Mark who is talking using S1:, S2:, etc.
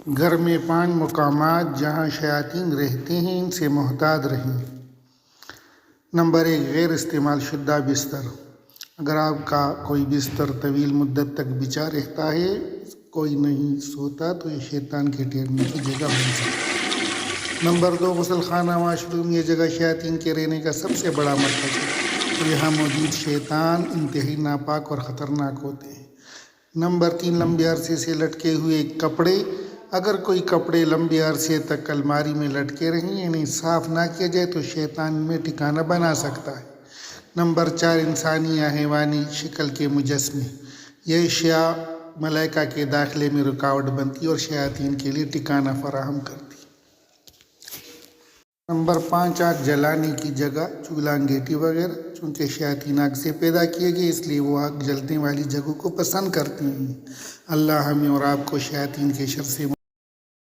S1: گھر میں 5 مقامات جہاں شیاطین رہتے ہیں، ان سے محتاط رہیں۔ نمبر 1، غیر استعمال شدہ بستر۔ اگر آپ کا کوئی بستر طویل مدت تک بچھا رہتا ہے، کوئی نہیں سوتا، تو یہ شیطان کے ٹھہرنے کی جگہ بن سکتا ہے۔ نمبر 2، غسل خانہ واش روم۔ یہ جگہ شیاطین کے رہنے کا سب سے بڑا مرکز ہے۔ یہاں موجود شیطان انتہائی ناپاک اور خطرناک ہوتے ہیں۔ نمبر 3، لمبے عرصے سے لٹکے ہوئے کپڑے۔ اگر کوئی کپڑے لمبے عرصے تک الماری میں لٹکے رہیں، انہیں صاف نہ کیا جائے تو شیطان ان میں ٹھکانہ بنا سکتا ہے۔ نمبر 4، انسانی یا حیوانی شکل کے مجسمے۔ یہ اشیاء ملائکہ کے داخلے میں رکاوٹ بنتی اور شیاطین کے لیے ٹھکانہ فراہم کرتی۔ نمبر 5، آگ جلانے کی جگہ، چولہا، انگیٹھی وغیرہ۔ چونکہ شیاطین آگ سے پیدا کیے گئے، اس لیے وہ آگ جلنے والی جگہوں کو پسند کرتے ہیں۔ اللہ ہمیں اور آپ کو شیاطین کے شر سے